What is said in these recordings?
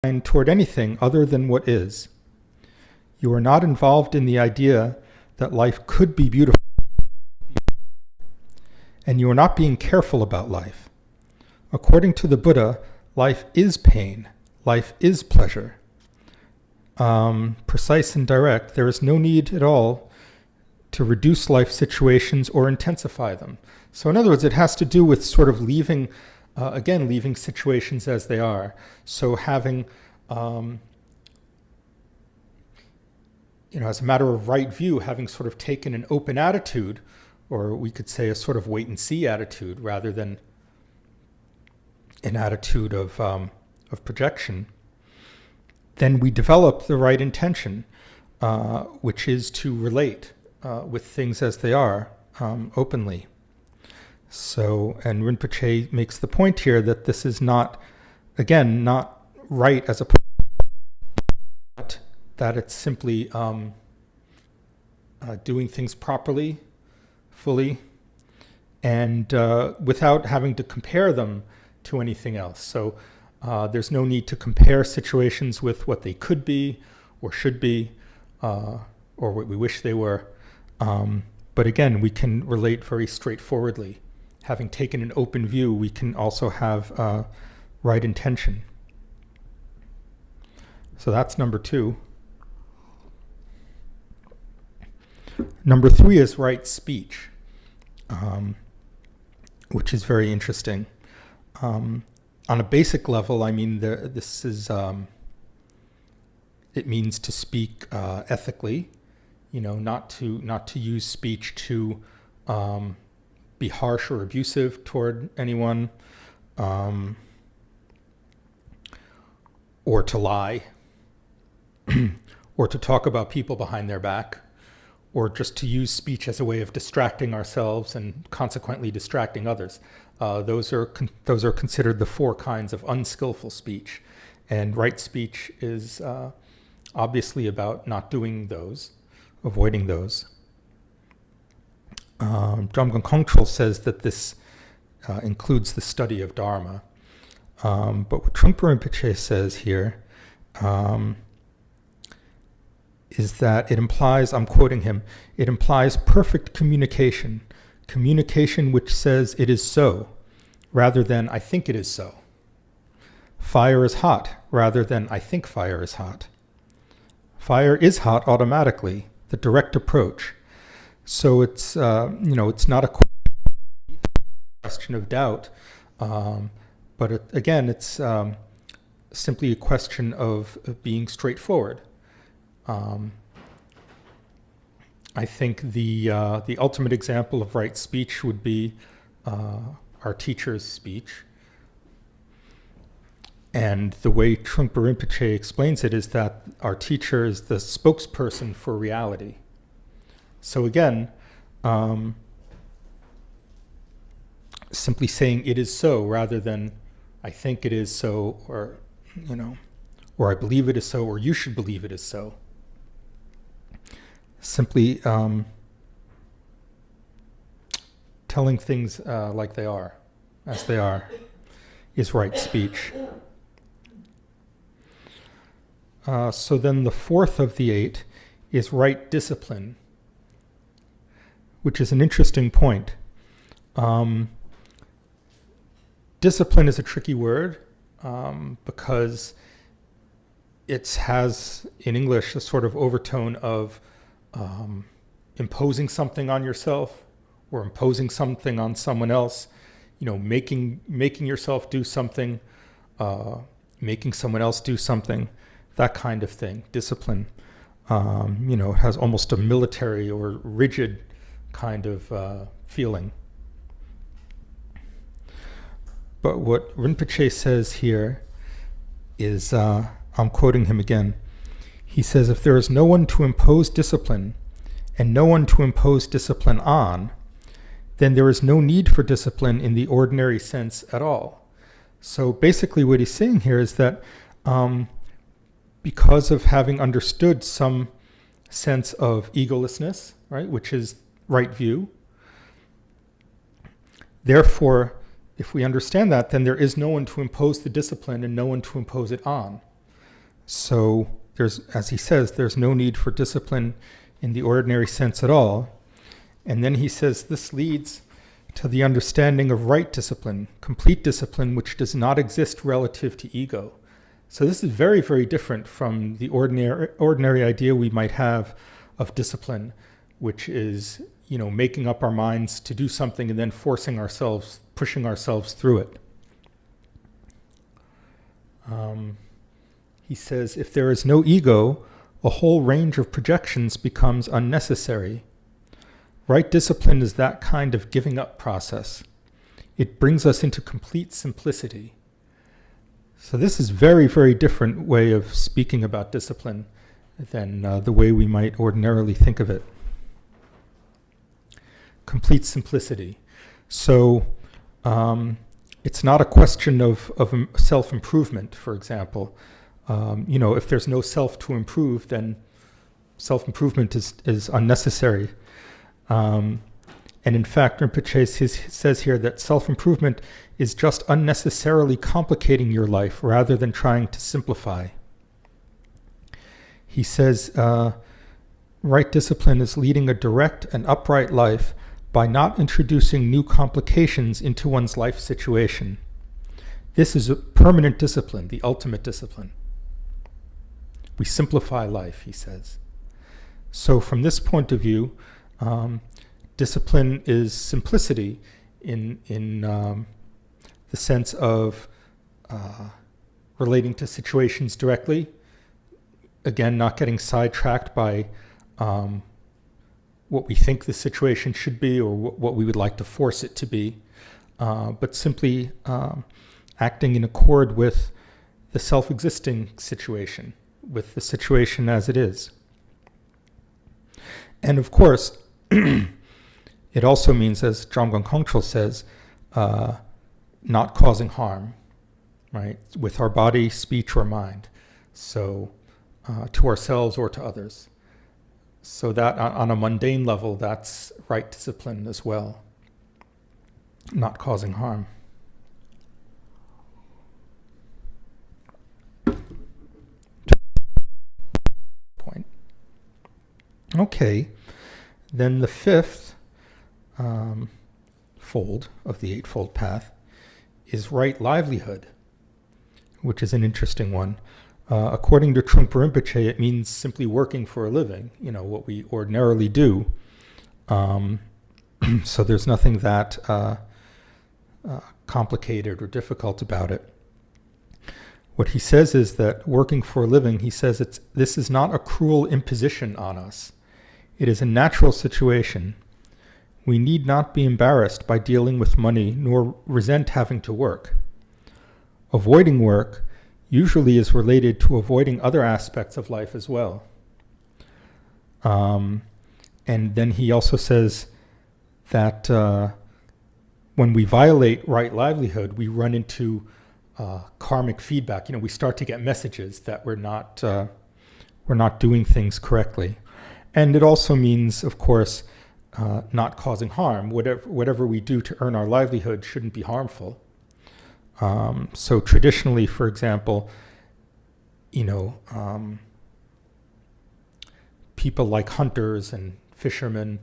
toward anything other than what is. You are not involved in the idea that life could be beautiful, and you are not being careful about life. According to the Buddha, life is pain, life is pleasure. Precise and direct, there is no need at all to reduce life situations or intensify them. So in other words, it has to do with sort of leaving situations as they are. So having, as a matter of right view, having sort of taken an open attitude, or we could say a sort of wait and see attitude rather than an attitude of projection, then we develop the right intention, which is to relate with things as they are openly. So, and Rinpoche makes the point here that this is not right as a but that it's simply doing things properly, fully, and without having to compare them to anything else. So there's no need to compare situations with what they could be or should be or what we wish they were. But again, we can relate very straightforwardly. Having taken an open view, we can also have right intention. So that's number 2. Number 3 is right speech, which is very interesting. On a basic level, I mean, this is, it means to speak ethically, not to use speech to be harsh or abusive toward anyone, or to lie, or to talk about people behind their back, or just to use speech as a way of distracting ourselves and consequently distracting others. Those are considered the 4 kinds of unskillful speech, and right speech is obviously about not doing those, avoiding those. Dromgon Kongtrul says that this includes the study of Dharma, but what Trungpa Rinpoche says here is that it implies, I'm quoting him, it implies perfect communication which says it is so, rather than I think it is so. Fire is hot, rather than I think fire is hot. Fire is hot automatically, the direct approach. So it's, it's not a question of doubt, but it's simply a question of being straightforward. I think the ultimate example of right speech would be our teacher's speech. And the way Trungpa Rinpoche explains it is that our teacher is the spokesperson for reality. So again, simply saying it is so rather than I think it is so, or I believe it is so, or you should believe it is so. Simply telling things like they are, as they are, is right speech. So then the 4th of the 8 is right discipline, which is an interesting point. Discipline is a tricky word because it has, in English, a sort of overtone of imposing something on yourself or imposing something on someone else, making yourself do something, making someone else do something, that kind of thing, discipline. It has almost a military or rigid kind of feeling. But what Rinpoche says here is, I'm quoting him again, he says, if there is no one to impose discipline and no one to impose discipline on, then there is no need for discipline in the ordinary sense at all. So basically what he's saying here is that because of having understood some sense of egolessness, right, which is right view, therefore, if we understand that, then there is no one to impose the discipline and no one to impose it on. So there's, as he says, there's no need for discipline in the ordinary sense at all. And then he says this leads to the understanding of right discipline, complete discipline, which does not exist relative to ego. So this is very, very different from the ordinary idea we might have of discipline, which is, making up our minds to do something and then pushing ourselves through it. He says, if there is no ego, a whole range of projections becomes unnecessary. Right discipline is that kind of giving up process. It brings us into complete simplicity. So this is very, very different way of speaking about discipline than the way we might ordinarily think of it. Complete simplicity. So it's not a question of self-improvement, for example. If there's no self to improve, then self-improvement is unnecessary. And in fact, Rinpoche says here that self-improvement is just unnecessarily complicating your life rather than trying to simplify. He says, right discipline is leading a direct and upright life by not introducing new complications into one's life situation. This is a permanent discipline, the ultimate discipline. We simplify life, he says. So from this point of view, discipline is simplicity in the sense of relating to situations directly. Again, not getting sidetracked by what we think the situation should be or what we would like to force it to be, but simply acting in accord with the self-existing situation, with the situation as it is. And of course, it also means, as Jamgon Kongtrul says, not causing harm, right, with our body, speech, or mind, so to ourselves or to others. So that on a mundane level, that's right discipline as well, not causing harm. Point. Okay, then the fifth fold of the Eightfold Path is right livelihood, which is an interesting one. According to Trungpa Rinpoche, it means simply working for a living, what we ordinarily do. So there's nothing that complicated or difficult about it. What he says is that working for a living, he says this is not a cruel imposition on us. It is a natural situation. We need not be embarrassed by dealing with money, nor resent having to work. Avoiding work usually is related to avoiding other aspects of life as well. And then he also says that when we violate right livelihood, we run into karmic feedback. We start to get messages that we're not doing things correctly. And it also means, of course, not causing harm. Whatever we do to earn our livelihood shouldn't be harmful. So traditionally, for example, people like hunters and fishermen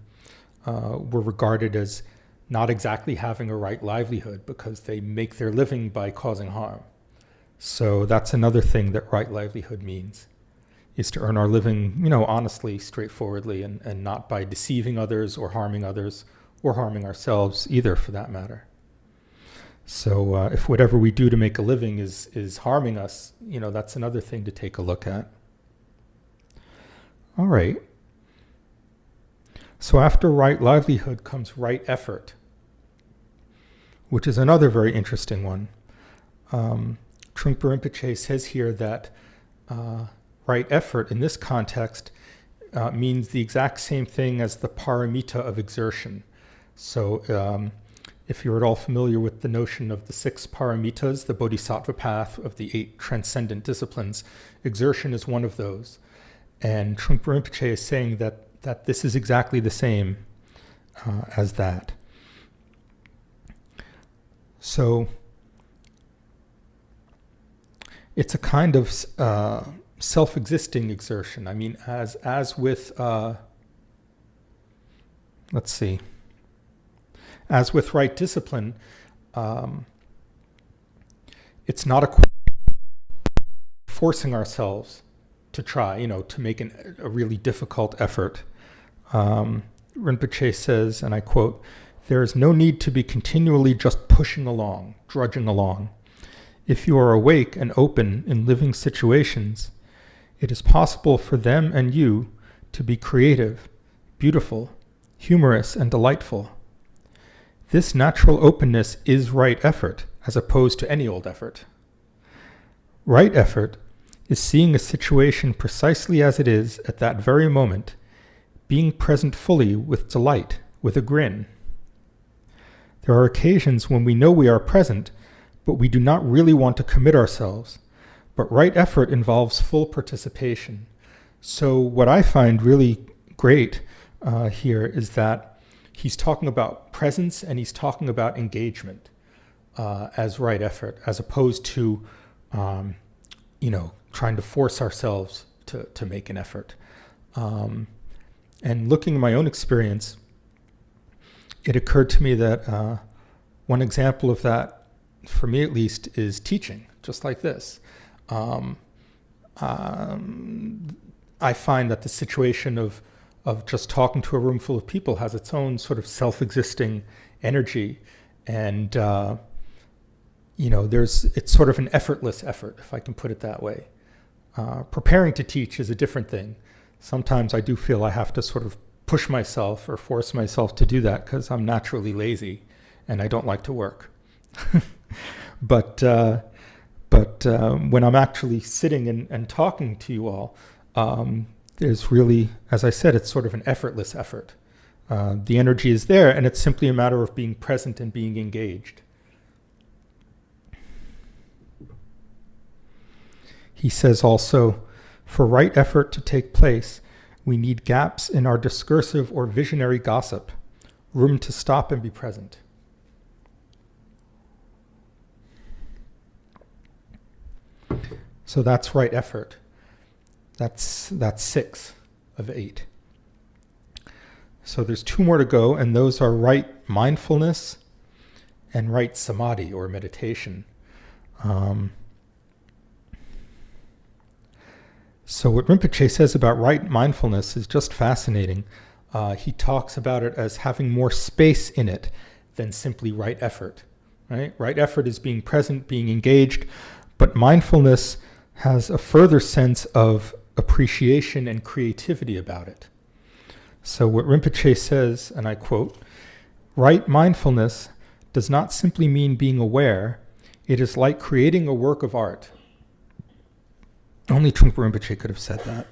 were regarded as not exactly having a right livelihood because they make their living by causing harm. So that's another thing that right livelihood means, is to earn our living, honestly, straightforwardly, and not by deceiving others or harming ourselves either, for that matter. So if whatever we do to make a living is harming us, that's another thing to take a look at. All right. So after right livelihood comes right effort, which is another very interesting one. Trungpa Rinpoche says here that right effort in this context means the exact same thing as the paramita of exertion. So if you're at all familiar with the notion of the 6 paramitas, the bodhisattva path of the 8 transcendent disciplines, exertion is one of those. And Trungpa Rinpoche is saying that this is exactly the same as that. So it's a kind of self-existing exertion. I mean, as with let's see, as with right discipline, it's not a forcing ourselves to try, to make a really difficult effort. Rinpoche says, and I quote, "There is no need to be continually just pushing along, drudging along. If you are awake and open in living situations, it is possible for them and you to be creative, beautiful, humorous, and delightful. This natural openness is right effort, as opposed to any old effort. Right effort is seeing a situation precisely as it is at that very moment, being present fully with delight, with a grin. There are occasions when we know we are present, but we do not really want to commit ourselves. But right effort involves full participation." So what I find really great here is that he's talking about presence and he's talking about engagement as right effort, as opposed to trying to force ourselves to make an effort. And looking at my own experience, it occurred to me that one example of that, for me at least, is teaching, just like this. I find that the situation of just talking to a room full of people has its own sort of self-existing energy, and it's sort of an effortless effort, if I can put it that way. Preparing to teach is a different thing. Sometimes I do feel I have to sort of push myself or force myself to do that because I'm naturally lazy and I don't like to work. But when I'm actually sitting and talking to you all, there's really, as I said, it's sort of an effortless effort. The energy is there, and it's simply a matter of being present and being engaged. He says also, for right effort to take place, we need gaps in our discursive or visionary gossip, room to stop and be present. So that's right effort. That's 6 of 8. So there's 2 more to go, and those are right mindfulness and right samadhi, or meditation. So what Rinpoche says about right mindfulness is just fascinating. He talks about it as having more space in it than simply right effort. Right? Right effort is being present, being engaged, but mindfulness has a further sense of appreciation and creativity about it. So what Rinpoche says, and I quote, "Right mindfulness does not simply mean being aware. It is like creating a work of art." Only Trungpa Rinpoche could have said that.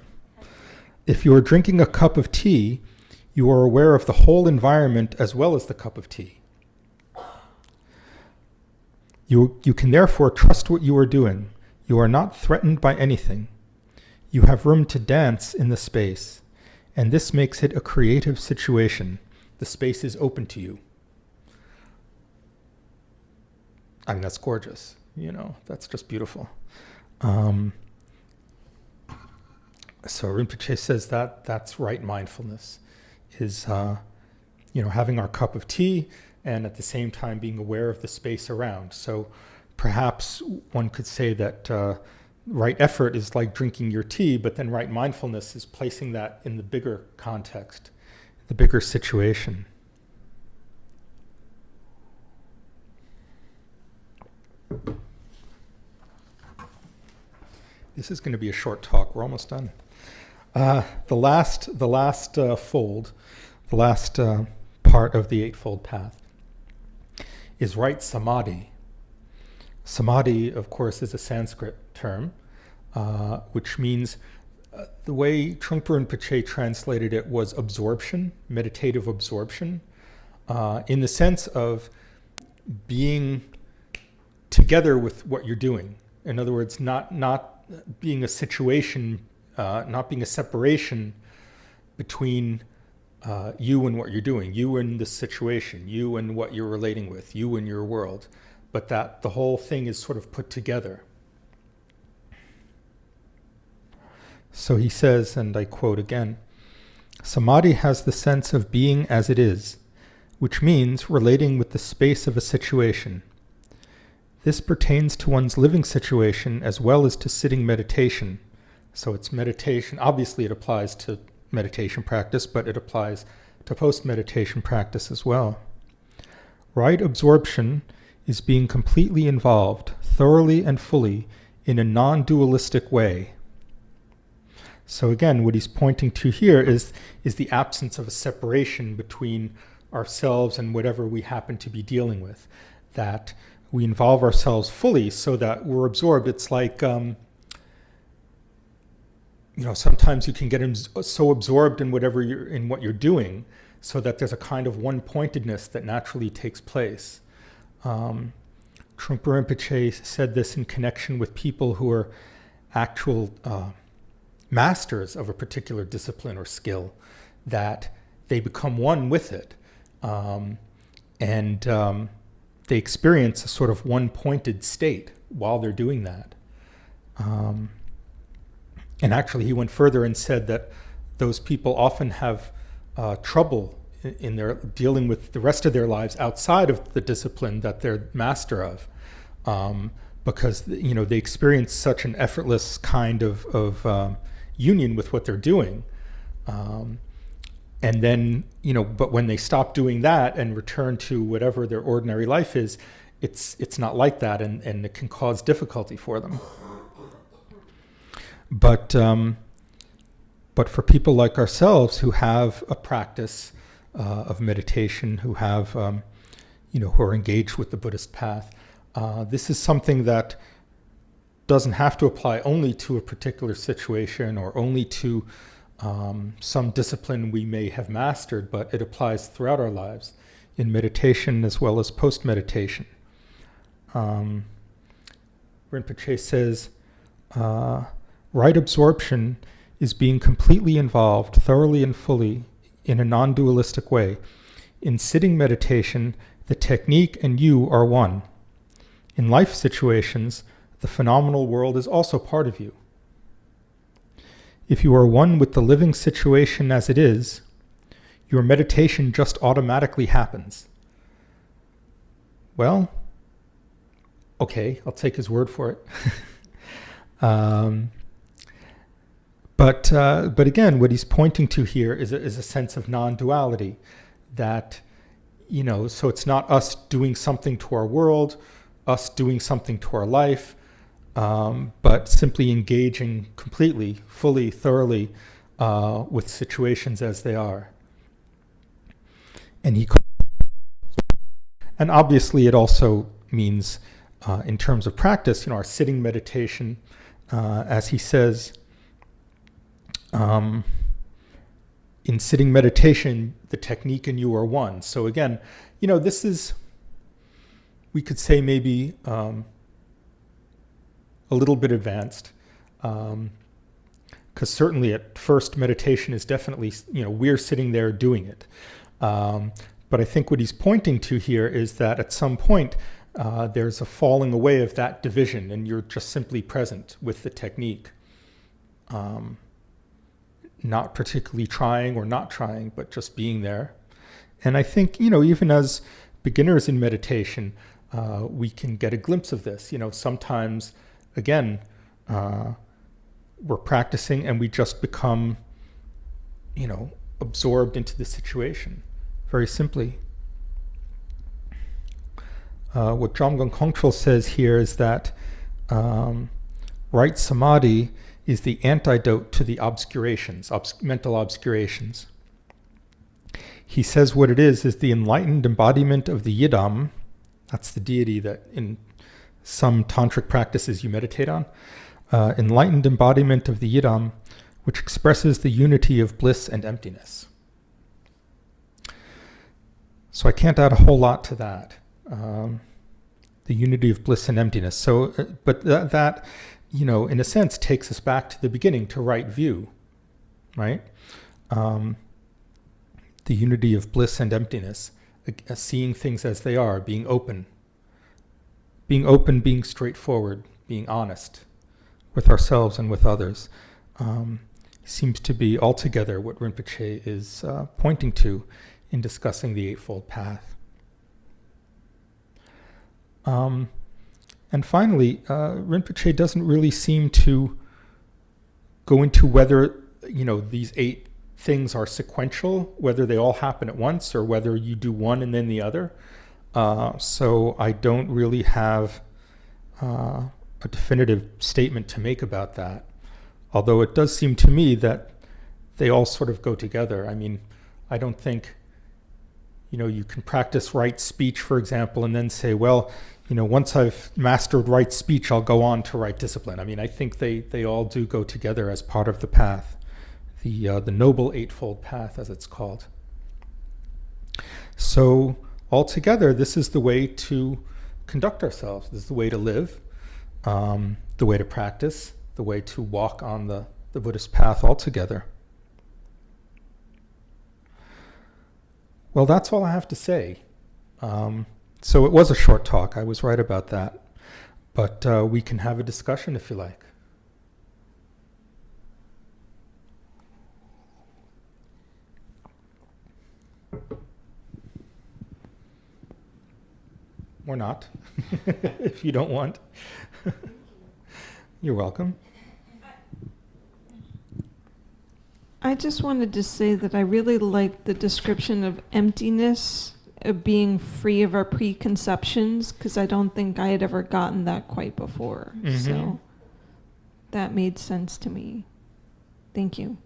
If you are drinking a cup of tea, you are aware of the whole environment as well as the cup of tea. You can therefore trust what you are doing. You are not threatened by anything. You have room to dance in the space, and this makes it a creative situation. The space is open to you. I mean, that's gorgeous. That's just beautiful. So Rinpoche says that that's right mindfulness, is having our cup of tea and at the same time being aware of the space around. So perhaps one could say that right effort is like drinking your tea, but then right mindfulness is placing that in the bigger context, the bigger situation. This is going to be a short talk. We're almost done. The last fold, the last part of the Eightfold Path is right samadhi. Samadhi, of course, is a Sanskrit term, which means the way Trungpa Rinpoche translated it was absorption, meditative absorption, in the sense of being together with what you're doing. In other words, not being a situation, not being a separation between you and what you're doing, you and the situation, you and what you're relating with, you and your world, but that the whole thing is sort of put together. So he says, and I quote again, "Samadhi has the sense of being as it is, which means relating with the space of a situation. This pertains to one's living situation as well as to sitting meditation." So it's meditation. Obviously it applies to meditation practice, but it applies to post-meditation practice as well. Right absorption is being completely involved, thoroughly and fully, in a non-dualistic way. So again, what he's pointing to here is the absence of a separation between ourselves and whatever we happen to be dealing with. That we involve ourselves fully so that we're absorbed. It's like, sometimes you can get so absorbed in what you're doing, so that there's a kind of one-pointedness that naturally takes place. Trungpa Rinpoche said this in connection with people who are actual masters of a particular discipline or skill, that they become one with it, and they experience a sort of one-pointed state while they're doing that. And actually, he went further and said that those people often have trouble in their dealing with the rest of their lives outside of the discipline that they're master of, because they experience such an effortless kind of union with what they're doing, and then but when they stop doing that and return to whatever their ordinary life is, it's not like that, and it can cause difficulty for them. But for people like ourselves who have a practice of meditation, who have, who are engaged with the Buddhist path, this is something that doesn't have to apply only to a particular situation or only to some discipline we may have mastered, but it applies throughout our lives in meditation as well as post-meditation. Rinpoche says, right absorption is being completely involved, thoroughly and fully, in a non-dualistic way. In sitting meditation, the technique and you are one. In life situations, the phenomenal world is also part of you. If you are one with the living situation as it is, your meditation just automatically happens. Well, okay, I'll take his word for it. But again, what he's pointing to here is a sense of non-duality, that, so it's not us doing something to our world, us doing something to our life, but simply engaging completely, fully, thoroughly with situations as they are. And obviously it also means, in terms of practice, our sitting meditation, as he says, in sitting meditation, the technique and you are one. So again, this is, we could say maybe a little bit advanced, because certainly at first meditation is definitely, we're sitting there doing it. But I think what he's pointing to here is that at some point there's a falling away of that division, and you're just simply present with the technique. Not particularly trying or not trying, but just being there. And I think, even as beginners in meditation, we can get a glimpse of this. Sometimes, again, we're practicing and we just become, absorbed into the situation, very simply. What Jamgon Kongtrul says here is that right samadhi is the antidote to the obscurations, mental obscurations. He says what it is the enlightened embodiment of the Yidam. That's the deity that in some tantric practices you meditate on. Enlightened embodiment of the Yidam, which expresses the unity of bliss and emptiness. So I can't add a whole lot to that. The unity of bliss and emptiness. So, but that in a sense, takes us back to the beginning, to right view, right? The unity of bliss and emptiness, seeing things as they are, being open, being straightforward, being honest with ourselves and with others. seems to be altogether what Rinpoche is pointing to in discussing the Eightfold Path. And finally, Rinpoche doesn't really seem to go into whether, these 8 things are sequential, whether they all happen at once or whether you do one and then the other. So I don't really have a definitive statement to make about that. Although it does seem to me that they all sort of go together. I mean, I don't think, you can practice right speech, for example, and then say, well, once I've mastered right speech, I'll go on to right discipline. I mean, I think they all do go together as part of the path, the Noble Eightfold Path, as it's called. So altogether, this is the way to conduct ourselves. This is the way to live, the way to practice, the way to walk on the Buddhist path altogether. Well, that's all I have to say. So it was a short talk. I was right about that. But we can have a discussion if you like. Or not, if you don't want. You're welcome. I just wanted to say that I really like the description of emptiness, of being free of our preconceptions, because I don't think I had ever gotten that quite before. Mm-hmm. So that made sense to me. Thank you.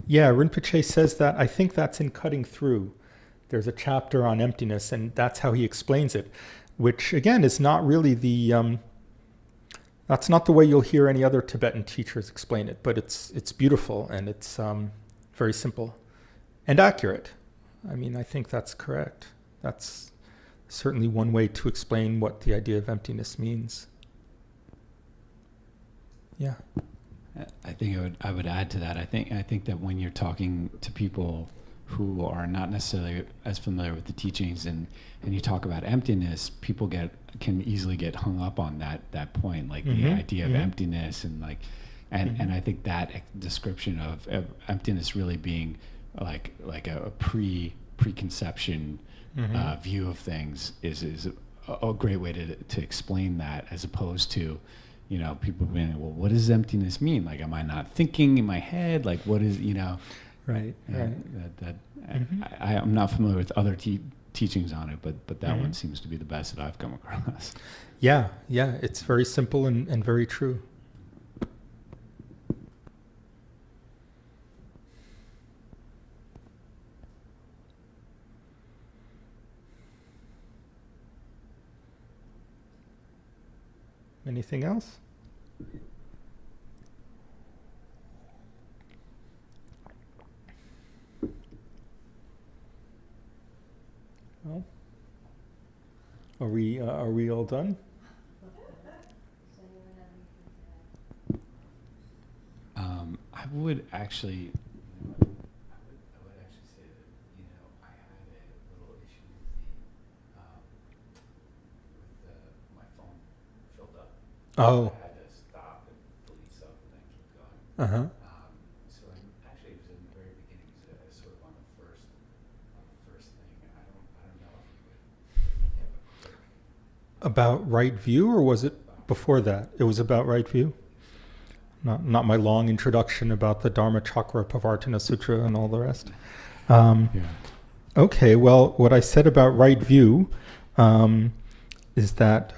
Yeah, Rinpoche says that. I think that's in Cutting Through. There's a chapter on emptiness, and that's how he explains it, which, again, is not really that's not the way you'll hear any other Tibetan teachers explain it, but it's beautiful, and it's very simple and accurate. I mean, I think that's correct. That's certainly one way to explain what the idea of emptiness means. Yeah. I think I would add to that. I think that when you're talking to people who are not necessarily as familiar with the teachings, and you talk about emptiness, people can easily get hung up on that point, like the idea of emptiness, and and I think that description of emptiness really being like a preconception view of things is a great way to explain that, as opposed to people being, well, what does emptiness mean? Like, am I not thinking in my head? Like, what is Right. I'm not familiar with other teachings on it, but that one seems to be the best that I've come across. Yeah, it's very simple and very true. Anything else? Well, are we all done? I would actually say that I had a little issue with my phone filled up. Oh. I had to stop and delete stuff and then keep going. Uh-huh. So it was in the very beginning, sort of on the first thing. I don't know if you would. About right view, or was it before that? It was about right view? Not my long introduction about the Dharma Chakra Pavartana Sutra and all the rest. Okay, well, what I said about right view is that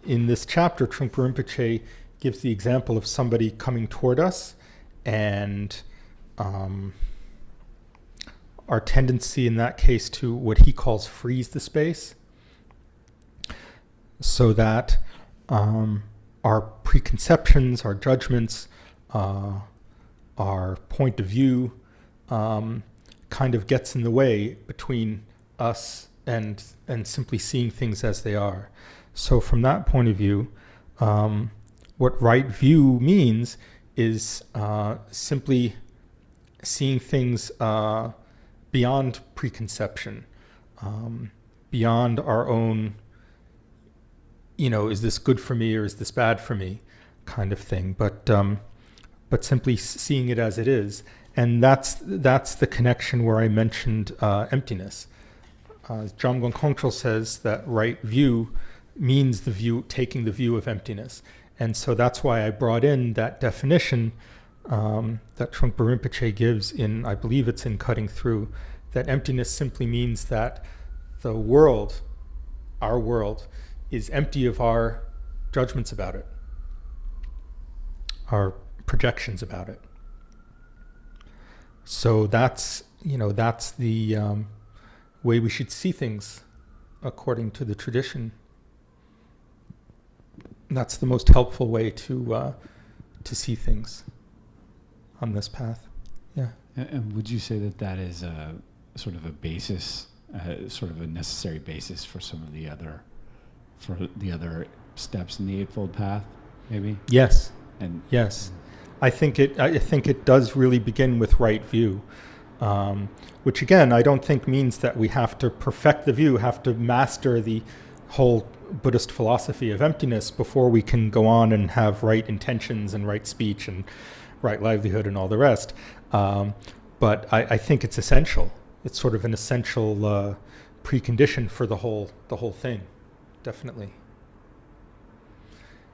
in this chapter, Trungpa Rinpoche gives the example of somebody coming toward us, and our tendency in that case to what he calls freeze the space, so that our preconceptions, our judgments, our point of view kind of gets in the way between us and simply seeing things as they are. So from that point of view, what right view means is simply seeing things beyond preconception, beyond our own, is this good for me or is this bad for me kind of thing. But but simply seeing it as it is. And that's the connection where I mentioned emptiness. Jamgon Kongtrul says that right view means taking the view of emptiness. And so that's why I brought in that definition that Trungpa Rinpoche gives in, I believe it's in Cutting Through, that emptiness simply means that the world, our world, is empty of our judgments about it, our projections about it. So that's the way we should see things according to the tradition. That's the most helpful way to see things on this path. Yeah. And would you say that is a sort of a basis, sort of a necessary basis for some of the other steps in the Eightfold Path, maybe? Yes. And yes, I think it does really begin with right view, which again I don't think means that we have to perfect the view, have to master the whole Buddhist philosophy of emptiness before we can go on and have right intentions and right speech and right livelihood and all the rest. But I think it's essential. It's sort of an essential precondition for the whole thing, definitely.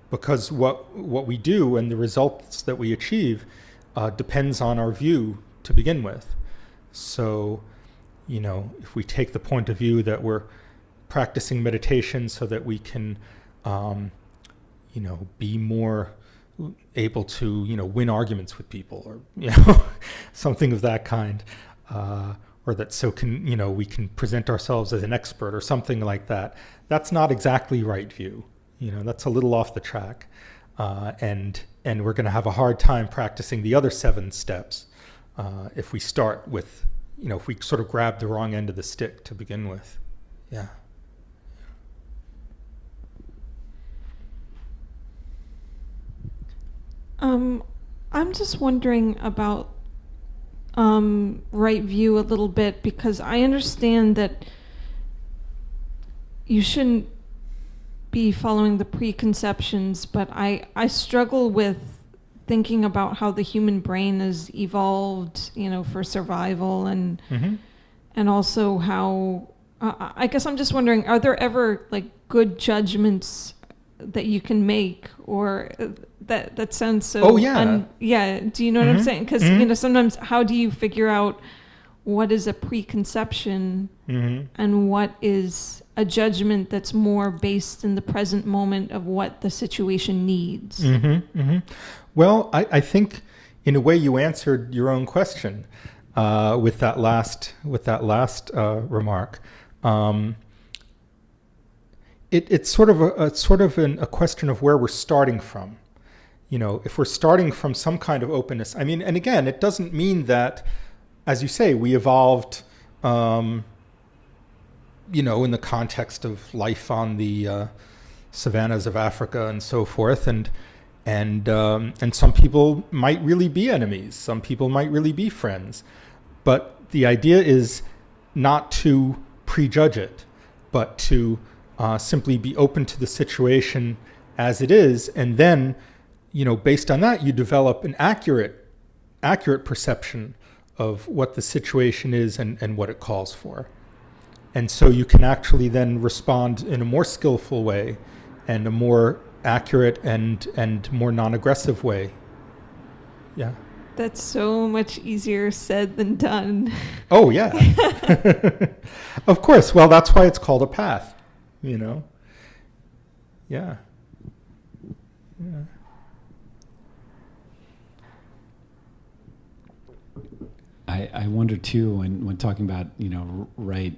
Because what we do and the results that we achieve depends on our view to begin with. So, if we take the point of view that we're practicing meditation so that we can, be more able to, win arguments with people, or something of that kind, or that we can present ourselves as an expert or something like that. That's not exactly right view. That's a little off the track, and we're going to have a hard time practicing the other 7 steps if we start with, if we sort of grab the wrong end of the stick to begin with. Yeah. I'm just wondering about right view a little bit, because I understand that you shouldn't be following the preconceptions, but I struggle with thinking about how the human brain has evolved, for survival, and and also how I guess I'm just wondering, are there ever like good judgments that you can make, or that sounds so do you know what I'm saying? Because sometimes how do you figure out what is a preconception and what is a judgment that's more based in the present moment of what the situation needs? Well, I think in a way you answered your own question with that last remark. It's sort of a question of where we're starting from. If we're starting from some kind of openness, and again, it doesn't mean that, as you say, we evolved, in the context of life on the savannas of Africa and so forth, and some people might really be enemies, some people might really be friends, but the idea is not to prejudge it, but to simply be open to the situation as it is, and then, based on that, you develop an accurate perception of what the situation is and what it calls for. And so you can actually then respond in a more skillful way and a more accurate and more non-aggressive way. Yeah. That's so much easier said than done. Oh, yeah. Of course. Well, that's why it's called a path, Yeah. Yeah. I wonder too, when talking about right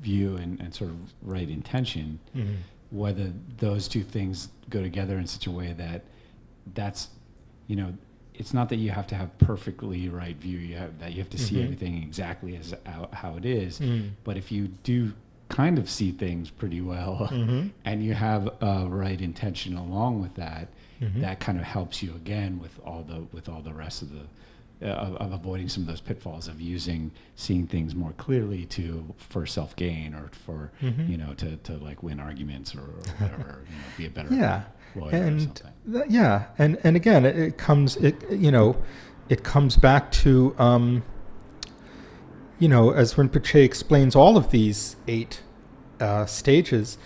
view and sort of right intention, whether those two things go together in such a way that's it's not that you have to have perfectly right view. You have to see everything exactly as how it is. But if you do kind of see things pretty well, and you have a right intention along with that, that kind of helps you again with all the rest of of avoiding some of those pitfalls of seeing things more clearly for self gain or for to like win arguments or whatever, be a better lawyer or something. And again, it comes back to as Rinpoche explains all of these 8 stages,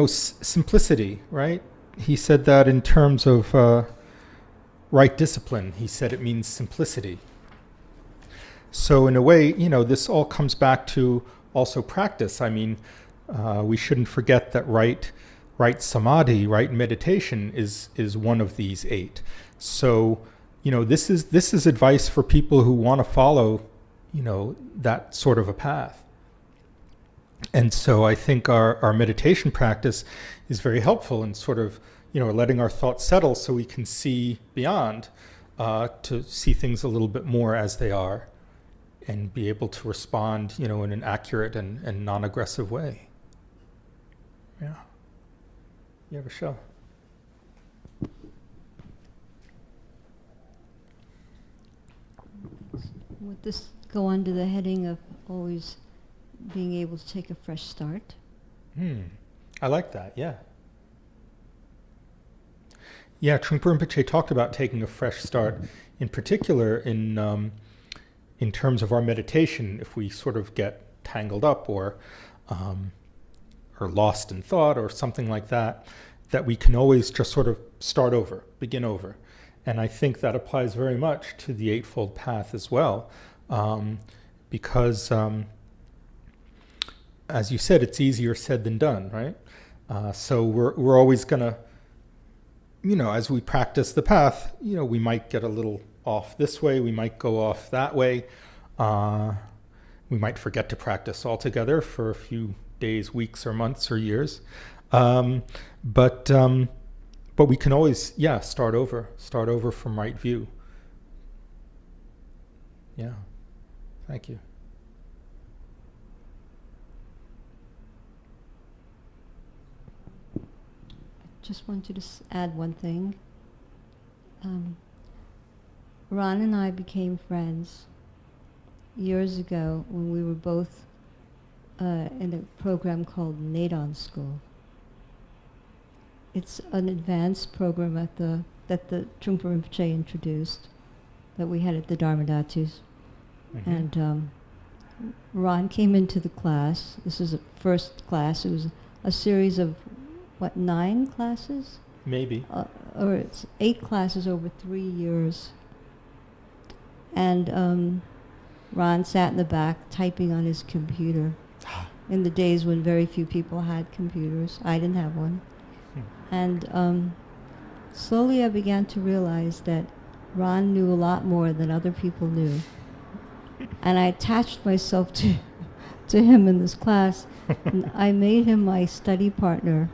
simplicity, right? He said that in terms of right discipline. He said it means simplicity. So in a way, this all comes back to also practice. I mean, we shouldn't forget that right samadhi, right meditation is one of these 8. So, this is advice for people who want to follow, that sort of a path. And so I think our meditation practice is very helpful in sort of, letting our thoughts settle so we can see beyond, to see things a little bit more as they are and be able to respond, in an accurate and non-aggressive way. Yeah. You have a show. Would this go under the heading of always being able to take a fresh start? I like that, yeah. Yeah, Trungpa Rinpoche talked about taking a fresh start, in particular in terms of our meditation. If we sort of get tangled up or lost in thought or something like that, that we can always just sort of start over, begin over. And I think that applies very much to the Eightfold Path as well, because, as you said, it's easier said than done, right? So we're always going to, as we practice the path, we might get a little off this way, we might go off that way, we might forget to practice altogether for a few days, weeks, or months, or years. But we can always, start over from right view. Yeah, thank you. Just wanted to add one thing. Ron and I became friends years ago when we were both in a program called Nadon School. It's an advanced program that the Trungpa Rinpoche introduced that we had at the Dharmadatus. Mm-hmm. And Ron came into the class. This is a first class. It was a series of 9 classes? Maybe. Or it's 8 classes over 3 years. And Ron sat in the back typing on his computer in the days when very few people had computers. I didn't have one. And slowly I began to realize that Ron knew a lot more than other people knew. And I attached myself to him in this class. And I made him my study partner.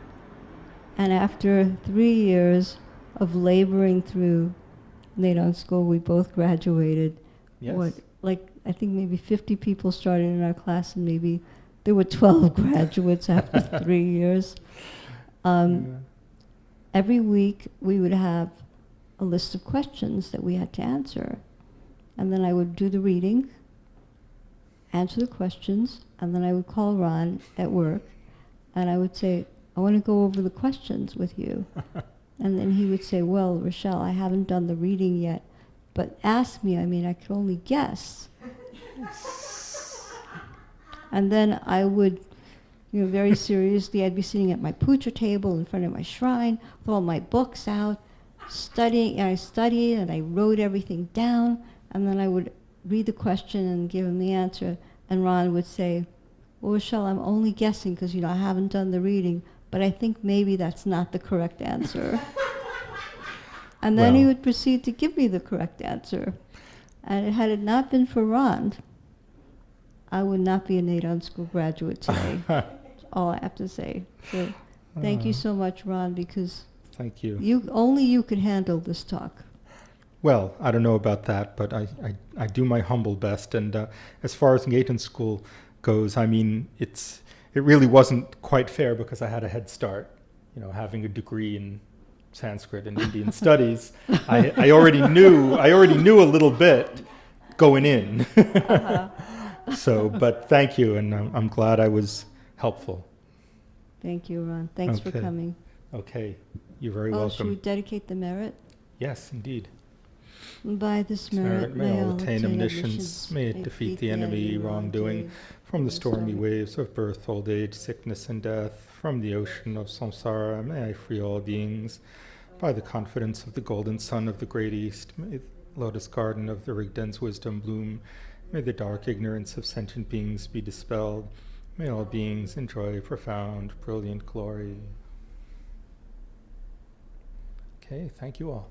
And after 3 years of laboring through Nadon School, we both graduated. Yes. I think maybe 50 people started in our class, and maybe there were 12 graduates after 3 years. Every week we would have a list of questions that we had to answer. And then I would do the reading, answer the questions, and then I would call Ron at work, and I would say, I want to go over the questions with you. And then he would say, well, Rochelle, I haven't done the reading yet, but ask me. I mean, I could only guess. And then I would, very seriously, I'd be sitting at my puja table in front of my shrine with all my books out, studying, and I studied and I wrote everything down, and then I would read the question and give him the answer, and Ron would say, well, Rochelle, I'm only guessing because, I haven't done the reading, but I think maybe that's not the correct answer. And then he would proceed to give me the correct answer. And had it not been for Ron, I would not be a Nadon School graduate today. That's all I have to say. So thank you so much, Ron, because thank you. Only you could handle this talk. Well, I don't know about that, but I do my humble best. And as far as Nadon School goes, I mean, it really wasn't quite fair because I had a head start, having a degree in Sanskrit and Indian studies, I already knew a little bit going in. So, but thank you, and I'm glad I was helpful. Thank you, Ron. Thanks for Okay. coming. Okay, you're very Oh, should we welcome. dedicate the merit? Yes, indeed. By this Merit merit, may all all attain omniscience, may it defeat the enemy wrongdoing, from the stormy waves of birth, old age, sickness, and death, from the ocean of samsara, may I free all beings. By the confidence of the golden sun of the great east, may the lotus garden of the Rigden's wisdom bloom. May the dark ignorance of sentient beings be dispelled. May all beings enjoy profound, brilliant glory. Okay, thank you all.